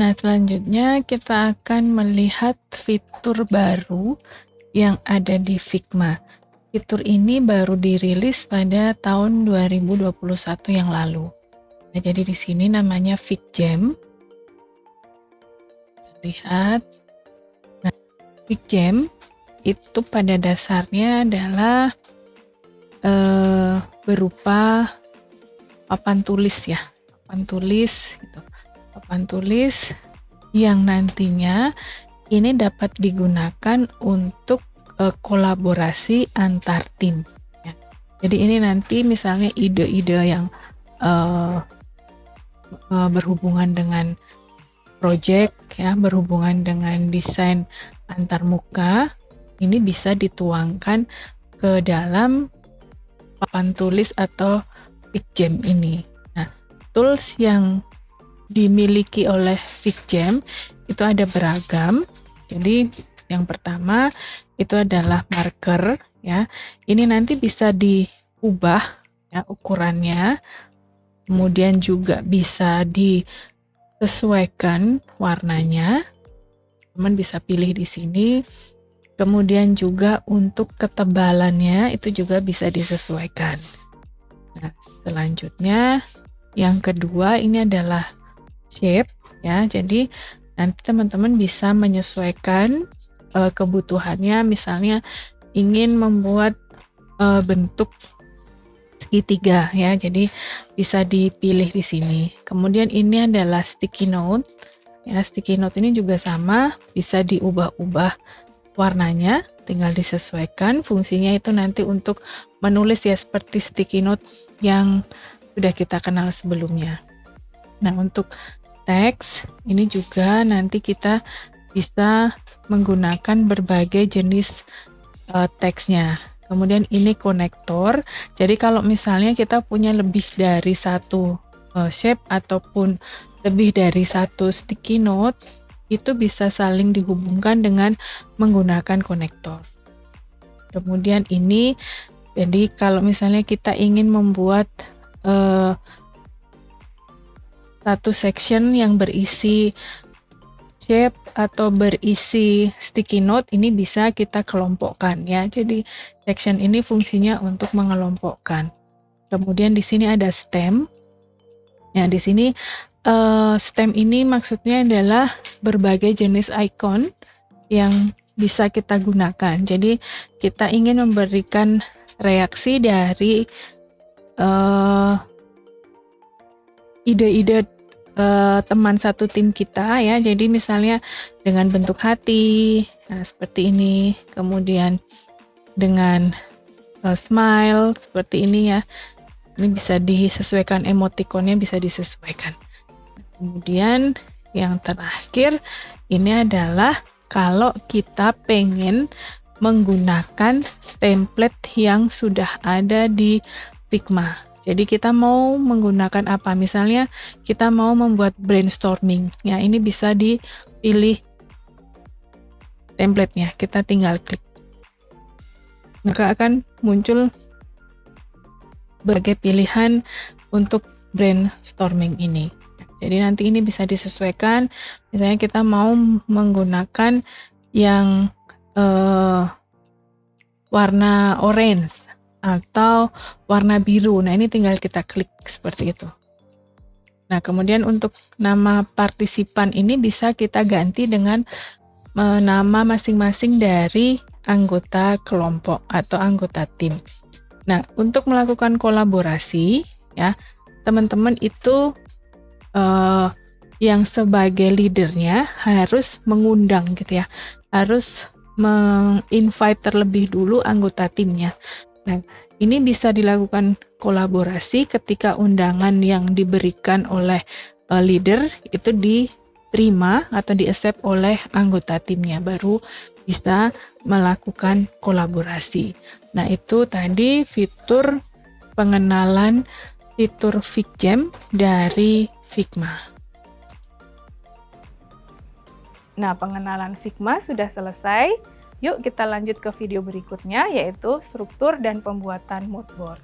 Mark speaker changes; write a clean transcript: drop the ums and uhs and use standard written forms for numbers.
Speaker 1: Nah, selanjutnya kita akan melihat fitur baru yang ada di Figma. Fitur ini baru dirilis pada tahun 2021 yang lalu. Nah, jadi di sini namanya FigJam. Lihat. Nah, FigJam itu pada dasarnya adalah berupa papan tulis ya. Papan tulis gitu. Papan tulis yang nantinya ini dapat digunakan untuk kolaborasi antar tim ya. Jadi ini nanti misalnya ide-ide yang berhubungan dengan project ya, berhubungan dengan desain antar muka, ini bisa dituangkan ke dalam papan tulis atau FigJam ini. Nah, tools yang dimiliki oleh FigJam itu ada beragam. Jadi yang pertama itu adalah marker ya. Ini nanti bisa diubah ya ukurannya. Kemudian juga bisa disesuaikan warnanya. Teman bisa pilih di sini. Kemudian juga untuk ketebalannya itu juga bisa disesuaikan. Nah, selanjutnya yang kedua ini adalah shape ya. Jadi nanti teman-teman bisa menyesuaikan kebutuhannya, misalnya ingin membuat bentuk segitiga ya. Jadi bisa dipilih di sini. Kemudian ini adalah sticky note. Ya, sticky note ini juga sama, bisa diubah-ubah warnanya, tinggal disesuaikan. Fungsinya itu nanti untuk menulis ya, seperti sticky note yang sudah kita kenal sebelumnya. Nah, untuk teks ini juga nanti kita bisa menggunakan berbagai jenis teksnya. Kemudian ini konektor. Jadi kalau misalnya kita punya lebih dari satu shape ataupun lebih dari satu sticky note, itu bisa saling dihubungkan dengan menggunakan konektor. Kemudian ini, jadi kalau misalnya kita ingin membuat satu section yang berisi shape atau berisi sticky note, ini bisa kita kelompokkan ya. Jadi section ini fungsinya untuk mengelompokkan. Kemudian di sini ada stem. Ya, di sini stem ini maksudnya adalah berbagai jenis icon yang bisa kita gunakan. Jadi kita ingin memberikan reaksi dari ide-ide teman satu tim kita ya. Jadi misalnya dengan bentuk hati, nah seperti ini. Kemudian dengan smile seperti ini ya. Ini bisa disesuaikan, emotikonnya bisa disesuaikan. Kemudian yang terakhir ini adalah kalau kita pengen menggunakan template yang sudah ada di Figma. Jadi kita mau menggunakan apa? Misalnya kita mau membuat brainstorming. Ya, ini bisa dipilih template-nya. Kita tinggal klik. Maka akan muncul berbagai pilihan untuk brainstorming ini. Jadi nanti ini bisa disesuaikan. Misalnya kita mau menggunakan yang warna orange atau warna biru. Nah, ini tinggal kita klik seperti itu. Nah, kemudian untuk nama partisipan ini bisa kita ganti dengan nama masing-masing dari anggota kelompok atau anggota tim. Nah, untuk melakukan kolaborasi ya, teman-teman itu yang sebagai leadernya harus mengundang gitu ya, harus menginvite terlebih dulu anggota timnya. Nah, ini bisa dilakukan kolaborasi ketika undangan yang diberikan oleh leader itu diterima atau di-accept oleh anggota timnya, baru bisa melakukan kolaborasi. Nah, itu tadi fitur pengenalan fitur FigJam dari Figma.
Speaker 2: Nah, pengenalan Figma sudah selesai. Yuk kita lanjut ke video berikutnya, yaitu struktur dan pembuatan mood board.